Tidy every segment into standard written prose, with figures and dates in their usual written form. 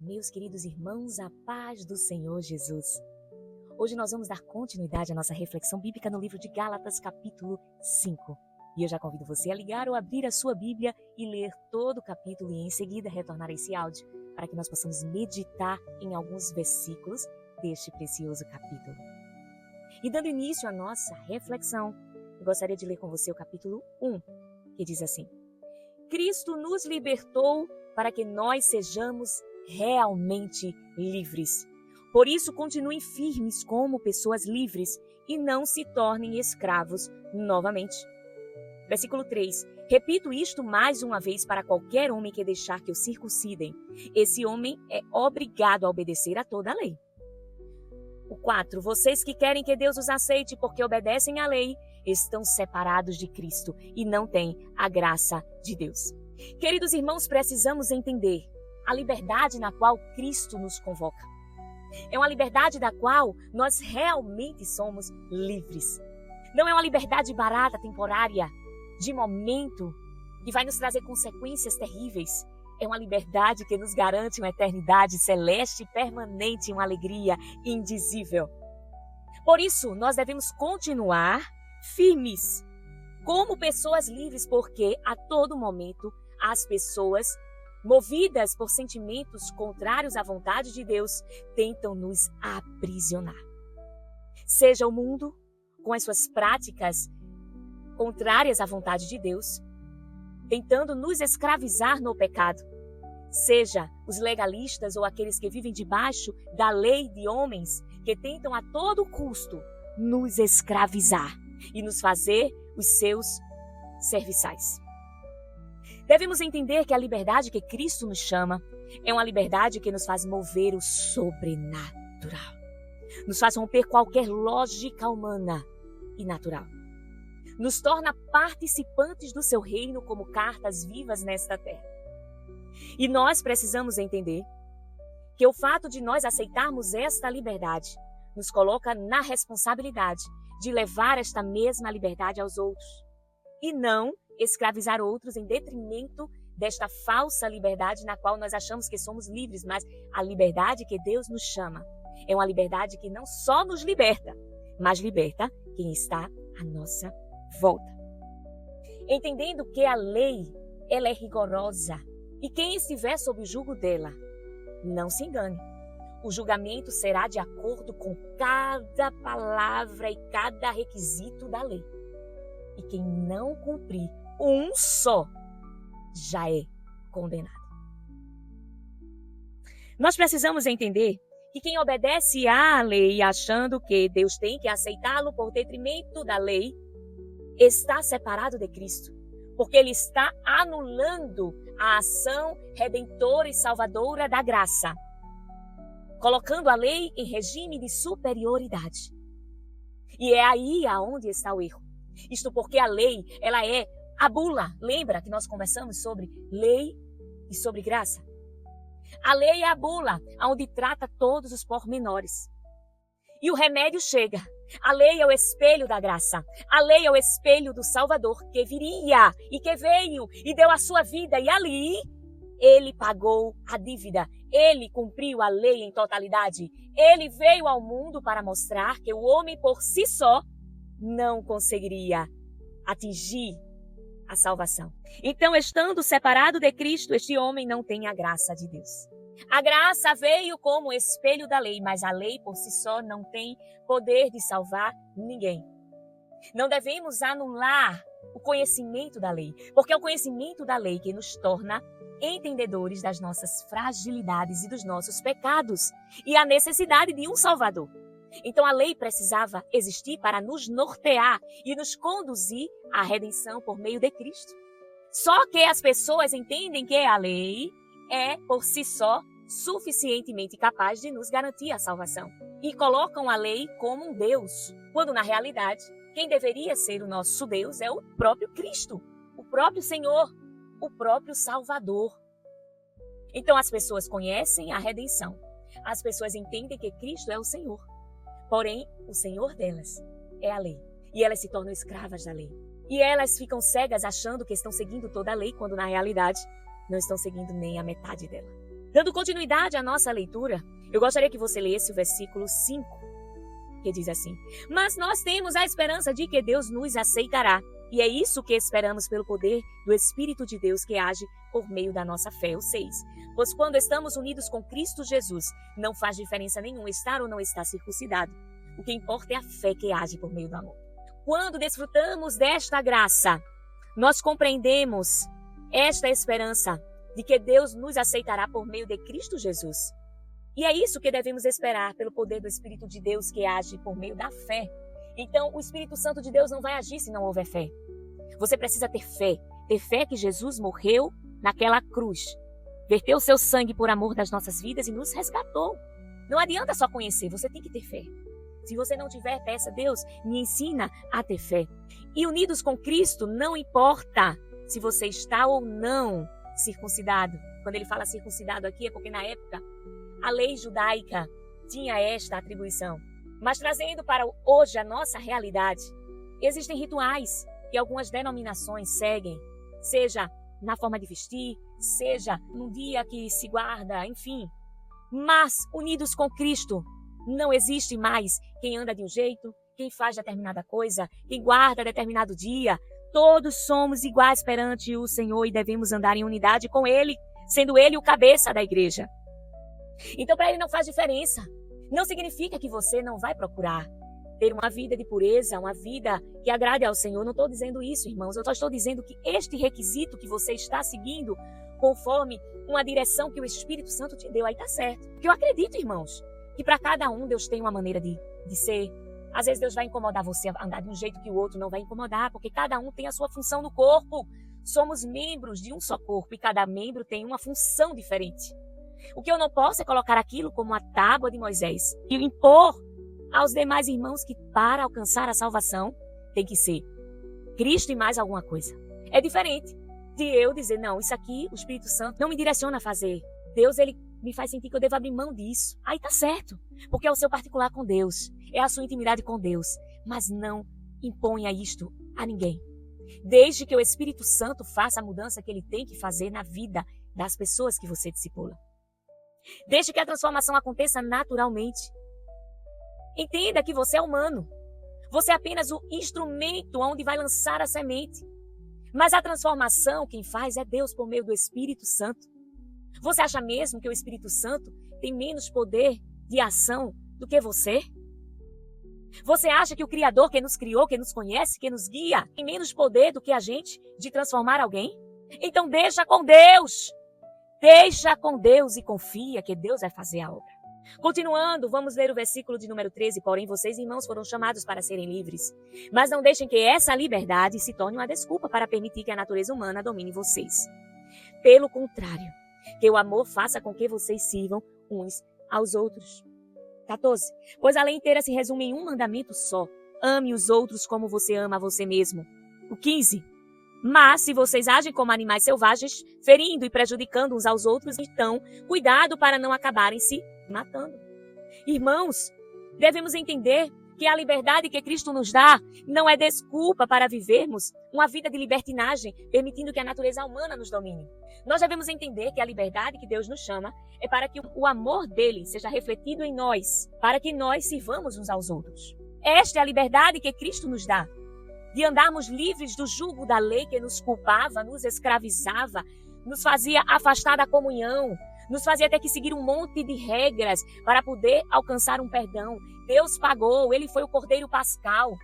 Meus queridos irmãos, a paz do Senhor Jesus. Hoje nós vamos dar continuidade à nossa reflexão bíblica no livro de Gálatas, capítulo 5. E eu já convido você a ligar ou abrir a sua Bíblia e ler todo o capítulo e em seguida retornar a esse áudio para que nós possamos meditar em alguns versículos deste precioso capítulo. E dando início à nossa reflexão, eu gostaria de ler com você o capítulo 1, que diz assim: Cristo nos libertou para que nós sejamos realmente livres. Por isso, continuem firmes como pessoas livres e não se tornem escravos novamente. Versículo 3. Repito isto mais uma vez para qualquer homem que deixar que o circuncidem. Esse homem é obrigado a obedecer a toda a lei. O 4. Vocês que querem que Deus os aceite porque obedecem à lei, estão separados de Cristo e não têm a graça de Deus. Queridos irmãos, precisamos entender a liberdade na qual Cristo nos convoca. É uma liberdade da qual nós realmente somos livres. Não é uma liberdade barata, temporária, de momento, que vai nos trazer consequências terríveis. É uma liberdade que nos garante uma eternidade celeste, permanente, uma alegria indizível. Por isso, nós devemos continuar firmes, como pessoas livres, porque a todo momento as pessoas movidas por sentimentos contrários à vontade de Deus, tentam nos aprisionar. Seja o mundo, com as suas práticas contrárias à vontade de Deus, tentando nos escravizar no pecado. Seja os legalistas ou aqueles que vivem debaixo da lei de homens, que tentam a todo custo nos escravizar e nos fazer os seus serviçais. Devemos entender que a liberdade que Cristo nos chama é uma liberdade que nos faz mover o sobrenatural. Nos faz romper qualquer lógica humana e natural. Nos torna participantes do seu reino como cartas vivas nesta terra. E nós precisamos entender que o fato de nós aceitarmos esta liberdade nos coloca na responsabilidade de levar esta mesma liberdade aos outros e não escravizar outros em detrimento desta falsa liberdade na qual nós achamos que somos livres, mas a liberdade que Deus nos chama é uma liberdade que não só nos liberta, mas liberta quem está à nossa volta. Entendendo que a lei, ela é rigorosa e quem estiver sob o jugo dela, não se engane. O julgamento será de acordo com cada palavra e cada requisito da lei. E quem não cumprir um só já é condenado. Nós precisamos entender que quem obedece à lei achando que Deus tem que aceitá-lo por detrimento da lei, está separado de Cristo, porque ele está anulando a ação redentora e salvadora da graça, colocando a lei em regime de superioridade. E é aí aonde está o erro. Isto porque a lei, ela é a bula. Lembra que nós conversamos sobre lei e sobre graça? A lei é a bula, onde trata todos os pormenores. E o remédio chega. A lei é o espelho da graça. A lei é o espelho do Salvador que viria e que veio e deu a sua vida. E ali ele pagou a dívida. Ele cumpriu a lei em totalidade. Ele veio ao mundo para mostrar que o homem por si só não conseguiria atingir a salvação. Então, estando separado de Cristo, este homem não tem a graça de Deus. A graça veio como espelho da lei, mas a lei por si só não tem poder de salvar ninguém. Não devemos anular o conhecimento da lei, porque é o conhecimento da lei que nos torna entendedores das nossas fragilidades e dos nossos pecados e a necessidade de um Salvador. Então a lei precisava existir para nos nortear e nos conduzir à redenção por meio de Cristo. Só que as pessoas entendem que a lei é por si só suficientemente capaz de nos garantir a salvação e colocam a lei como um Deus, quando na realidade quem deveria ser o nosso Deus é o próprio Cristo, o próprio Senhor, o próprio Salvador. Então as pessoas conhecem a redenção, as pessoas entendem que Cristo é o Senhor. Porém, o Senhor delas é a lei. E elas se tornam escravas da lei. E elas ficam cegas achando que estão seguindo toda a lei, quando na realidade não estão seguindo nem a metade dela. Dando continuidade à nossa leitura, eu gostaria que você lesse o versículo 5, que diz assim: mas nós temos a esperança de que Deus nos aceitará. E é isso que esperamos pelo poder do Espírito de Deus que age por meio da nossa fé. O 6. Pois quando estamos unidos com Cristo Jesus, não faz diferença nenhuma estar ou não estar circuncidado. O que importa é a fé que age por meio do amor. Quando desfrutamos desta graça, nós compreendemos esta esperança de que Deus nos aceitará por meio de Cristo Jesus. E é isso que devemos esperar pelo poder do Espírito de Deus que age por meio da fé. Então, o Espírito Santo de Deus não vai agir se não houver fé. Você precisa ter fé que Jesus morreu naquela cruz, verteu seu sangue por amor das nossas vidas e nos resgatou. Não adianta só conhecer, você tem que ter fé. Se você não tiver, peça a Deus, me ensina a ter fé. E unidos com Cristo, não importa se você está ou não circuncidado. Quando ele fala circuncidado aqui, é porque na época a lei judaica tinha esta atribuição. Mas trazendo para hoje a nossa realidade, existem rituais que algumas denominações seguem, seja na forma de vestir, seja no dia que se guarda, enfim. Mas unidos com Cristo, não existe mais quem anda de um jeito, quem faz determinada coisa, quem guarda determinado dia. Todos somos iguais perante o Senhor e devemos andar em unidade com Ele, sendo Ele o cabeça da igreja. Então, para Ele não faz diferença. Não significa que você não vai procurar ter uma vida de pureza, uma vida que agrade ao Senhor. Não estou dizendo isso, irmãos. Eu só estou dizendo que este requisito que você está seguindo, conforme uma direção que o Espírito Santo te deu, aí está certo. Porque eu acredito, irmãos, que para cada um Deus tem uma maneira de ser. Às vezes Deus vai incomodar você a andar de um jeito que o outro não vai incomodar, porque cada um tem a sua função no corpo. Somos membros de um só corpo e cada membro tem uma função diferente. O que eu não posso é colocar aquilo como a tábua de Moisés e impor aos demais irmãos que para alcançar a salvação tem que ser Cristo e mais alguma coisa. É diferente de eu dizer, não, isso aqui o Espírito Santo não me direciona a fazer. Deus, ele me faz sentir que eu devo abrir mão disso. Aí tá certo, porque é o seu particular com Deus, é a sua intimidade com Deus. Mas não imponha isto a ninguém. Desde que o Espírito Santo faça a mudança que ele tem que fazer na vida das pessoas que você discipula. Deixe que a transformação aconteça naturalmente. Entenda que você é humano. Você é apenas o instrumento onde vai lançar a semente. Mas a transformação quem faz é Deus por meio do Espírito Santo. Você acha mesmo que o Espírito Santo tem menos poder de ação do que você? Você acha que o Criador que nos criou, que nos conhece, que nos guia, tem menos poder do que a gente de transformar alguém? Então deixa com Deus. Deixa com Deus e confia que Deus vai fazer a obra. Continuando, vamos ler o versículo de número 13. Porém, vocês, irmãos, foram chamados para serem livres. Mas não deixem que essa liberdade se torne uma desculpa para permitir que a natureza humana domine vocês. Pelo contrário, que o amor faça com que vocês sirvam uns aos outros. 14. Pois a lei inteira se resume em um mandamento só. Ame os outros como você ama a você mesmo. O 15. Mas se vocês agem como animais selvagens, ferindo e prejudicando uns aos outros, então, cuidado para não acabarem se matando. Irmãos, devemos entender que a liberdade que Cristo nos dá não é desculpa para vivermos uma vida de libertinagem, permitindo que a natureza humana nos domine. Nós devemos entender que a liberdade que Deus nos chama é para que o amor dele seja refletido em nós, para que nós sirvamos uns aos outros. Esta é a liberdade que Cristo nos dá, de andarmos livres do jugo da lei que nos culpava, nos escravizava, nos fazia afastar da comunhão, nos fazia ter que seguir um monte de regras para poder alcançar um perdão. Deus pagou, ele foi o Cordeiro Pascal.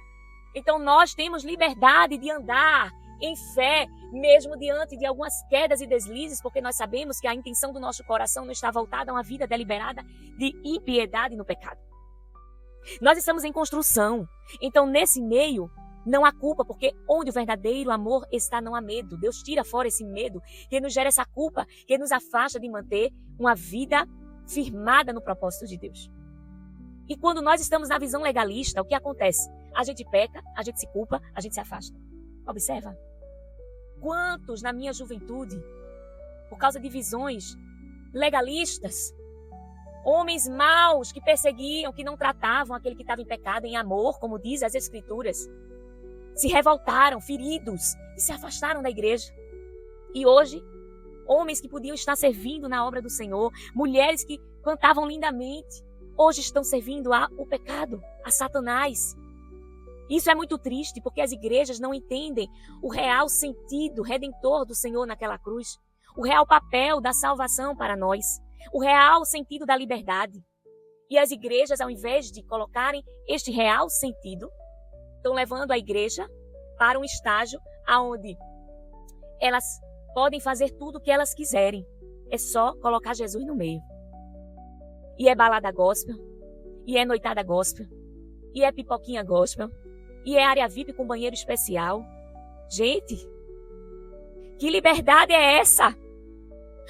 Então nós temos liberdade de andar em fé, mesmo diante de algumas quedas e deslizes, porque nós sabemos que a intenção do nosso coração não está voltada a uma vida deliberada de impiedade no pecado. Nós estamos em construção, então nesse meio não há culpa, porque onde o verdadeiro amor está, não há medo. Deus tira fora esse medo que nos gera essa culpa, que nos afasta de manter uma vida firmada no propósito de Deus. E quando nós estamos na visão legalista, o que acontece? A gente peca, a gente se culpa, a gente se afasta. Observa. Quantos na minha juventude, por causa de visões legalistas, homens maus que perseguiam, que não tratavam aquele que estava em pecado em amor, como diz as Escrituras, se revoltaram, feridos, e se afastaram da igreja. E hoje Homens que podiam estar servindo na obra do Senhor, mulheres que cantavam lindamente, hoje estão servindo ao pecado, a Satanás. Isso é muito triste, porque as igrejas não entendem o real sentido redentor do Senhor naquela cruz, o real papel da salvação para nós, o real sentido da liberdade. E as igrejas, ao invés de colocarem este real sentido, estão levando a igreja para um estágio onde elas podem fazer tudo o que elas quiserem. É só colocar Jesus no meio. E é balada gospel, e é noitada gospel, e é pipoquinha gospel, e é área VIP com banheiro especial. Gente, que liberdade é essa?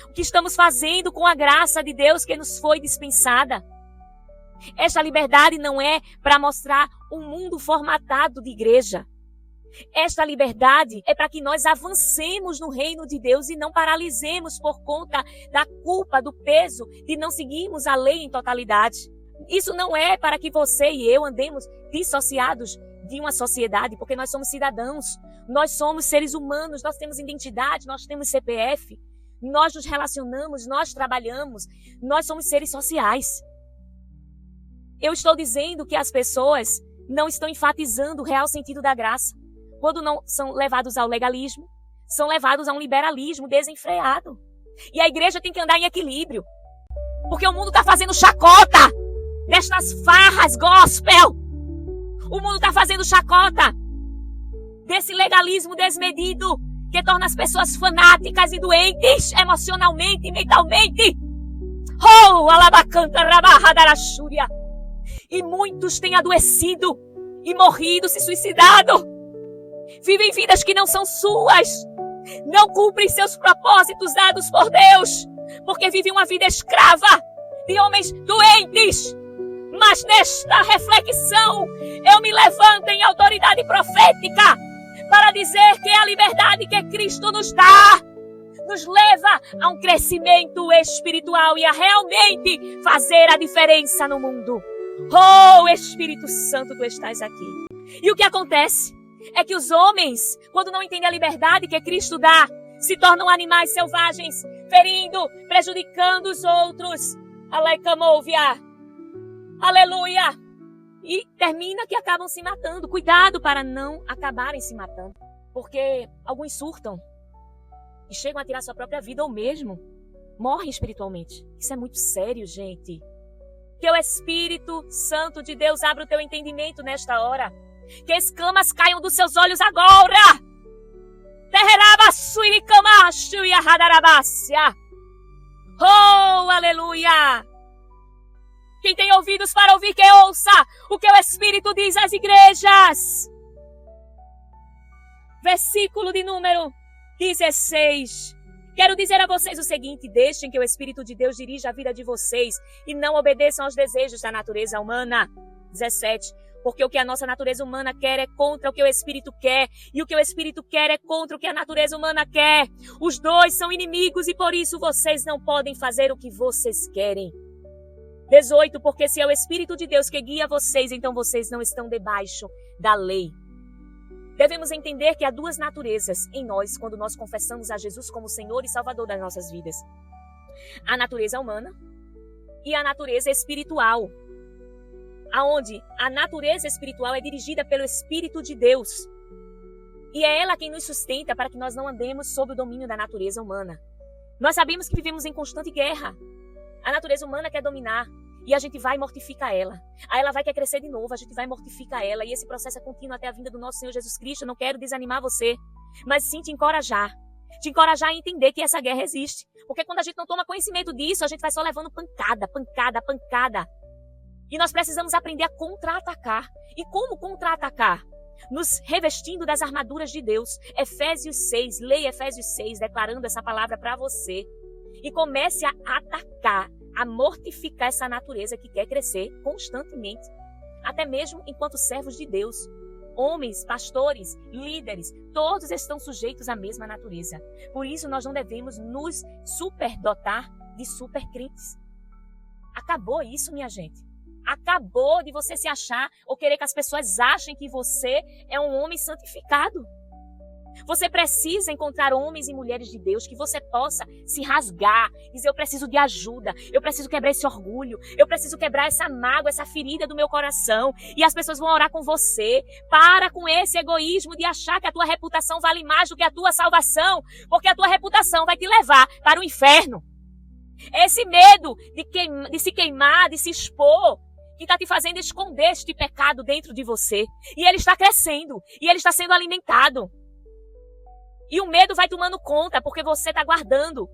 O que estamos fazendo com a graça de Deus que nos foi dispensada? Esta liberdade não é para mostrar um mundo formatado de igreja. Esta liberdade é para que nós avancemos no reino de Deus e não paralisemos por conta da culpa, do peso de não seguirmos a lei em totalidade. Isso não é para que você e eu andemos dissociados de uma sociedade, porque nós somos cidadãos, nós somos seres humanos, nós temos identidade, nós temos CPF, nós nos relacionamos, nós trabalhamos, nós somos seres sociais. Eu estou dizendo que as pessoas não estão enfatizando o real sentido da graça. Quando não são levados ao legalismo, são levados a um liberalismo desenfreado. E a igreja tem que andar em equilíbrio. Porque o mundo está fazendo chacota destas farras gospel. O mundo está fazendo chacota desse legalismo desmedido que torna as pessoas fanáticas e doentes emocionalmente e mentalmente. Oh, alabacanta rabarra darachúria. E muitos têm adoecido e morrido, se suicidado. Vivem vidas que não são suas. Não cumprem seus propósitos dados por Deus. Porque vivem uma vida escrava de homens doentes. Mas nesta reflexão, eu me levanto em autoridade profética para dizer que a liberdade que Cristo nos dá nos leva a um crescimento espiritual e a realmente fazer a diferença no mundo. Oh, Espírito Santo, tu estás aqui. E o que acontece é que os homens, quando não entendem a liberdade que Cristo dá, se tornam animais selvagens, ferindo, prejudicando os outros. Aleicamóvia. Aleluia. E termina que acabam se matando. Cuidado para não acabarem se matando. Porque alguns surtam e chegam a tirar sua própria vida ou mesmo morrem espiritualmente. Isso é muito sério, gente. Que o Espírito Santo de Deus abra o teu entendimento nesta hora. Que escamas caiam dos seus olhos agora. Oh, aleluia. Quem tem ouvidos para ouvir, que ouça o que o Espírito diz às igrejas. Versículo de número 16. Quero dizer a vocês o seguinte: deixem que o Espírito de Deus dirija a vida de vocês e não obedeçam aos desejos da natureza humana. 17. Porque o que a nossa natureza humana quer é contra o que o Espírito quer, e o que o Espírito quer é contra o que a natureza humana quer. Os dois são inimigos e por isso vocês não podem fazer o que vocês querem. 18. Porque se é o Espírito de Deus que guia vocês, então vocês não estão debaixo da lei. Devemos entender que há duas naturezas em nós quando nós confessamos a Jesus como Senhor e Salvador das nossas vidas. A natureza humana e a natureza espiritual. Aonde a natureza espiritual é dirigida pelo Espírito de Deus. E é ela quem nos sustenta para que nós não andemos sob o domínio da natureza humana. Nós sabemos que vivemos em constante guerra. A natureza humana quer dominar e a gente vai e mortifica ela. Aí ela vai querer crescer de novo, a gente vai e mortifica ela. E esse processo é contínuo até a vinda do nosso Senhor Jesus Cristo. Eu não quero desanimar você, mas sim te encorajar. Te encorajar a entender que essa guerra existe. Porque quando a gente não toma conhecimento disso, a gente vai só levando pancada, pancada, pancada. E nós precisamos aprender a contra-atacar. E como contra-atacar? Nos revestindo das armaduras de Deus. Efésios 6, leia Efésios 6, declarando essa palavra para você. E comece a atacar, a mortificar essa natureza que quer crescer constantemente. Até mesmo enquanto servos de Deus. Homens, pastores, líderes, todos estão sujeitos à mesma natureza. Por isso nós não devemos nos superdotar de supercrentes. Acabou isso, minha gente. Acabou de você se achar ou querer que as pessoas achem que você é um homem santificado. Você precisa encontrar homens e mulheres de Deus que você possa se rasgar, dizer: eu preciso de ajuda, eu preciso quebrar esse orgulho, eu preciso quebrar essa mágoa, essa ferida do meu coração. E as pessoas vão orar com você. Para com esse egoísmo de achar que a tua reputação vale mais do que a tua salvação, porque a tua reputação vai te levar para o inferno. Esse medo de se queimar, de se expor, que está te fazendo esconder este pecado dentro de você. E ele está crescendo, e ele está sendo alimentado. E o medo vai tomando conta, porque você está guardando.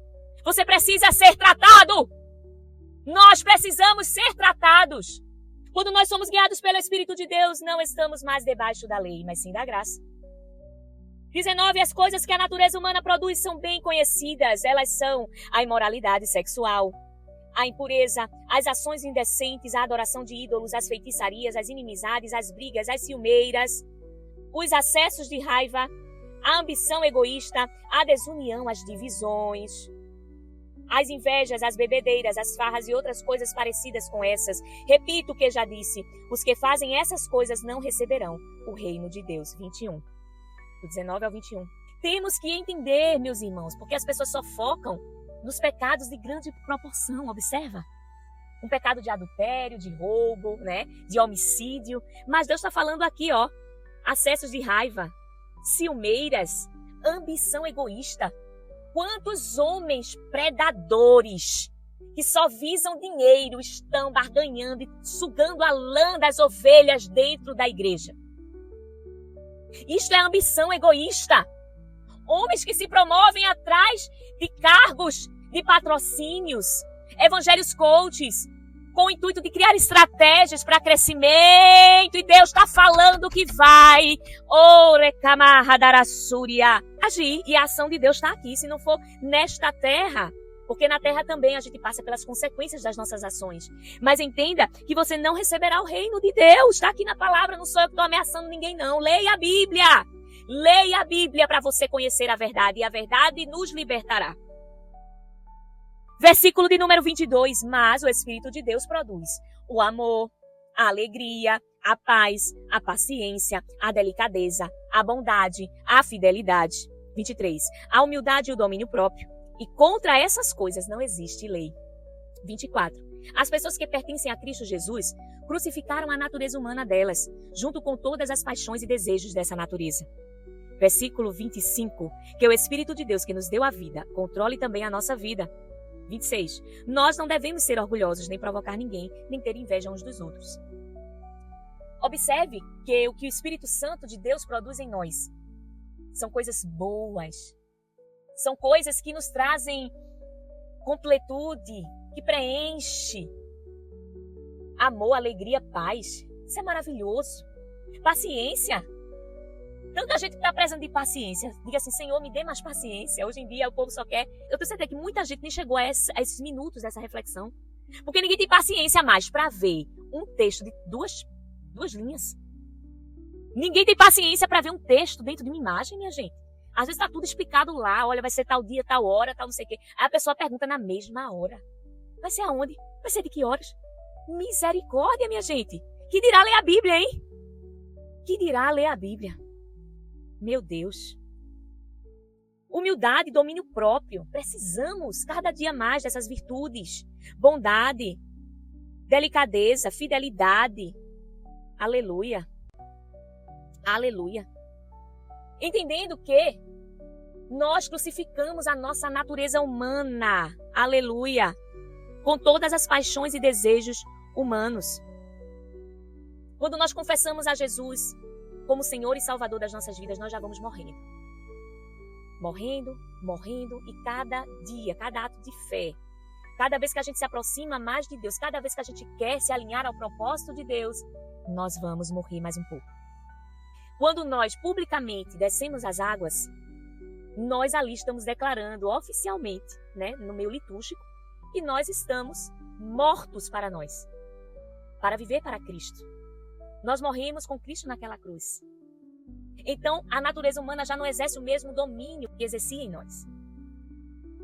Você precisa ser tratado. Nós precisamos ser tratados. Quando nós somos guiados pelo Espírito de Deus, não estamos mais debaixo da lei, mas sim da graça. 19. As coisas que a natureza humana produz são bem conhecidas. Elas são a imoralidade sexual, a impureza, as ações indecentes, a adoração de ídolos, as feitiçarias, as inimizades, as brigas, as ciumeiras, os acessos de raiva, a ambição egoísta, a desunião, as divisões, as invejas, as bebedeiras, as farras e outras coisas parecidas com essas. Repito o que já disse: os que fazem essas coisas não receberão o reino de Deus. 21. Do 19 ao 21. Temos que entender, meus irmãos, porque as pessoas só focam nos pecados de grande proporção. Observa. Um pecado de adultério, de roubo, né? De homicídio. Mas Deus está falando aqui, ó, acessos de raiva, ciumeiras, ambição egoísta. Quantos homens predadores que só visam dinheiro estão barganhando e sugando a lã das ovelhas dentro da igreja? Isto é ambição egoísta. Homens que se promovem atrás de cargos, de patrocínios, evangelhos coaches, com o intuito de criar estratégias para crescimento. E Deus está falando que vai agir. E a ação de Deus está aqui, se não for nesta terra. Porque na terra também a gente passa pelas consequências das nossas ações. Mas entenda que você não receberá o reino de Deus. Está aqui na palavra, não sou eu que estou ameaçando ninguém, não. Leia a Bíblia. Leia a Bíblia para você conhecer a verdade. E a verdade nos libertará. Versículo de número 22. Mas o Espírito de Deus produz o amor, a alegria, a paz, a paciência, a delicadeza, a bondade, a fidelidade. 23. A humildade e o domínio próprio. E contra essas coisas não existe lei. 24. As pessoas que pertencem a Cristo Jesus crucificaram a natureza humana delas, junto com todas as paixões e desejos dessa natureza. Versículo 25. Que o Espírito de Deus que nos deu a vida controle também a nossa vida. 26. Nós não devemos ser orgulhosos, nem provocar ninguém, nem ter inveja uns dos outros. Observe que o que o Espírito Santo de Deus produz em nós são coisas boas. São coisas que nos trazem completude, que preenche. Amor, alegria, paz. Isso é maravilhoso. Paciência. Tanta gente que está precisando de paciência. Diga assim: Senhor, me dê mais paciência. Hoje em dia o povo só quer... Eu tenho certeza que muita gente nem chegou a esses minutos dessa reflexão. Porque ninguém tem paciência mais para ver um texto de duas linhas. Ninguém tem paciência para ver um texto dentro de uma imagem, minha gente. Às vezes está tudo explicado lá. Olha, vai ser tal dia, tal hora, tal não sei o quê. Aí a pessoa pergunta na mesma hora. Vai ser aonde? Vai ser de que horas? Misericórdia, minha gente. Que dirá ler a Bíblia, hein? Que dirá ler a Bíblia? Meu Deus. Humildade, domínio próprio. Precisamos cada dia mais dessas virtudes. Bondade, delicadeza, fidelidade. Aleluia. Aleluia. Entendendo que nós crucificamos a nossa natureza humana. Aleluia. Com todas as paixões e desejos humanos. Quando nós confessamos a Jesus como Senhor e Salvador das nossas vidas, nós já vamos morrendo. Morrendo, e cada dia, cada ato de fé, cada vez que a gente se aproxima mais de Deus, cada vez que a gente quer se alinhar ao propósito de Deus, nós vamos morrer mais um pouco. Quando nós publicamente descemos as águas, nós ali estamos declarando oficialmente, né, no meio litúrgico, que nós estamos mortos para nós, para viver para Cristo. Nós morremos com Cristo naquela cruz. Então, a natureza humana já não exerce o mesmo domínio que exercia em nós.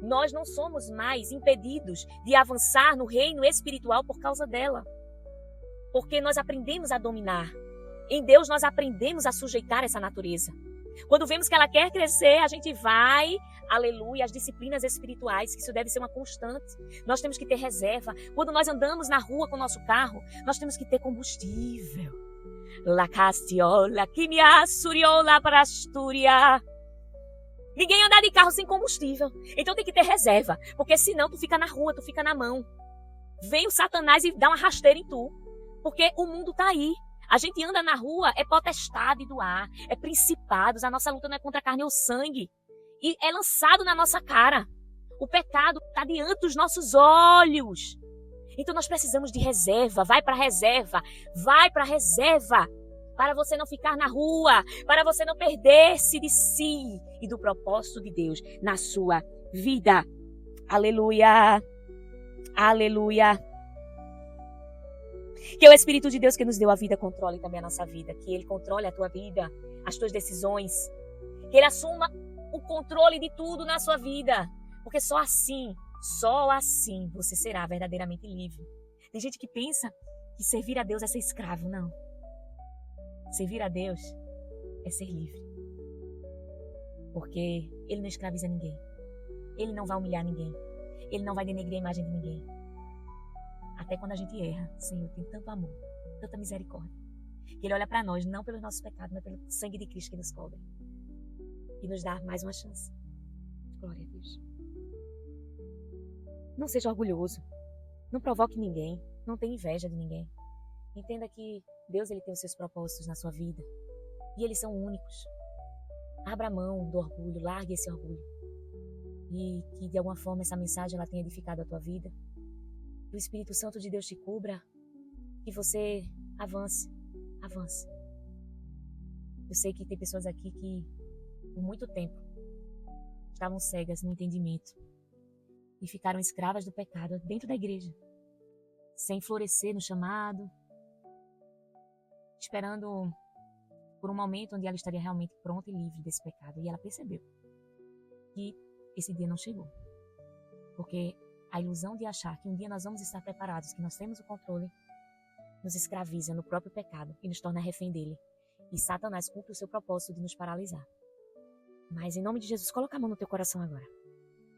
Nós não somos mais impedidos de avançar no reino espiritual por causa dela. Porque nós aprendemos a dominar. Em Deus nós aprendemos a sujeitar essa natureza. Quando vemos que ela quer crescer, a gente vai, aleluia, às disciplinas espirituais, que isso deve ser uma constante. Nós temos que ter reserva. Quando nós andamos na rua com o nosso carro, nós temos que ter combustível. La castiola, que me assuriola para Astúria. Ninguém anda de carro sem combustível. Então tem que ter reserva, porque senão tu fica na rua, tu fica na mão. Vem o Satanás e dá uma rasteira em tu, porque o mundo tá aí. A gente anda na rua, é potestade do ar, é principados, a nossa luta não é contra a carne ou sangue. E é lançado na nossa cara. O pecado está diante dos nossos olhos. Então nós precisamos de reserva. Vai para a reserva. Vai para a reserva. Para você não ficar na rua. Para você não perder-se de si e do propósito de Deus na sua vida. Aleluia. Aleluia. Que o Espírito de Deus que nos deu a vida controle também a nossa vida. Que Ele controle a tua vida, as tuas decisões. Que Ele assuma o controle de tudo na sua vida. Porque só assim você será verdadeiramente livre. Tem gente que pensa que servir a Deus é ser escravo. Não. Servir a Deus é ser livre. Porque Ele não escraviza ninguém. Ele não vai humilhar ninguém. Ele não vai denegrir a imagem de ninguém. Até quando a gente erra, o Senhor tem tanto amor, tanta misericórdia, que Ele olha para nós, não pelos nossos pecados, mas pelo sangue de Cristo que nos cobre. E nos dá mais uma chance. Glória a Deus. Não seja orgulhoso. Não provoque ninguém. Não tenha inveja de ninguém. Entenda que Deus ele tem os seus propósitos na sua vida. E eles são únicos. Abra mão do orgulho, largue esse orgulho. E que de alguma forma essa mensagem ela tenha edificado a tua vida. Que o Espírito Santo de Deus te cubra, que você avance. Eu sei que tem pessoas aqui que, por muito tempo, estavam cegas no entendimento e ficaram escravas do pecado dentro da igreja, sem florescer no chamado, esperando por um momento onde ela estaria realmente pronta e livre desse pecado. E ela percebeu que esse dia não chegou, porque a ilusão de achar que um dia nós vamos estar preparados, que nós temos o controle, nos escraviza no próprio pecado e nos torna refém dele. E Satanás cumpre o seu propósito de nos paralisar. Mas em nome de Jesus, coloca a mão no teu coração agora.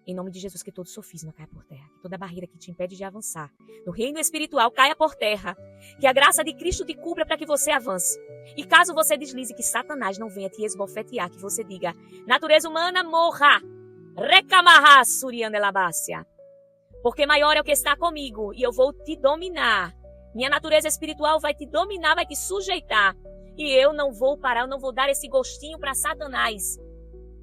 Em nome de Jesus, que todo sofisma caia por terra, que toda barreira que te impede de avançar no reino espiritual caia por terra, que a graça de Cristo te cubra para que você avance. E caso você deslize, que Satanás não venha te esbofetear, que você diga, natureza humana, morra, recamarra, surianelabácia. Porque maior é o que está comigo e eu vou te dominar. Minha natureza espiritual vai te dominar, vai te sujeitar. E eu não vou parar, eu não vou dar esse gostinho para Satanás.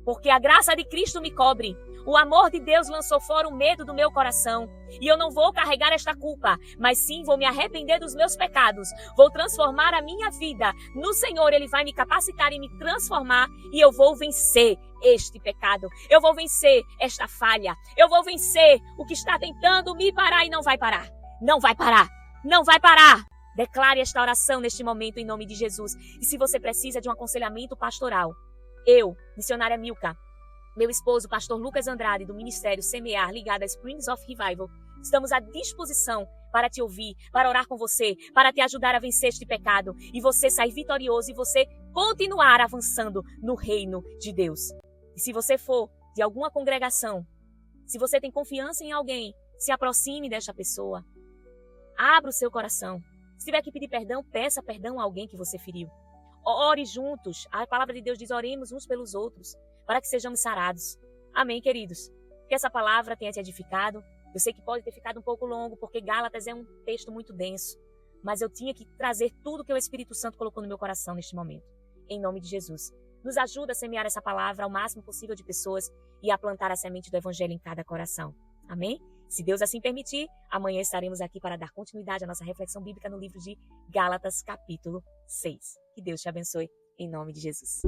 Porque a graça de Cristo me cobre. O amor de Deus lançou fora o medo do meu coração. E eu não vou carregar esta culpa, mas sim vou me arrepender dos meus pecados. Vou transformar a minha vida no Senhor. Ele vai me capacitar e me transformar. E eu vou vencer este pecado. Eu vou vencer esta falha. Eu vou vencer o que está tentando me parar e não vai parar. Não vai parar. Não vai parar. Declare esta oração neste momento em nome de Jesus. E se você precisa de um aconselhamento pastoral, eu, missionária Milka, meu esposo, pastor Lucas Andrade, do Ministério Semear, ligado a Springs of Revival, estamos à disposição para te ouvir, para orar com você, para te ajudar a vencer este pecado e você sair vitorioso e você continuar avançando no reino de Deus. E se você for de alguma congregação, se você tem confiança em alguém, se aproxime desta pessoa. Abra o seu coração. Se tiver que pedir perdão, peça perdão a alguém que você feriu. Ore juntos. A palavra de Deus diz, oremos uns pelos outros, para que sejamos sarados. Amém, queridos? Que essa palavra tenha te edificado. Eu sei que pode ter ficado um pouco longo, porque Gálatas é um texto muito denso. Mas eu tinha que trazer tudo que o Espírito Santo colocou no meu coração neste momento. Em nome de Jesus. Nos ajuda a semear essa palavra ao máximo possível de pessoas e a plantar a semente do Evangelho em cada coração. Amém? Se Deus assim permitir, amanhã estaremos aqui para dar continuidade à nossa reflexão bíblica no livro de Gálatas, capítulo 6. Que Deus te abençoe, em nome de Jesus.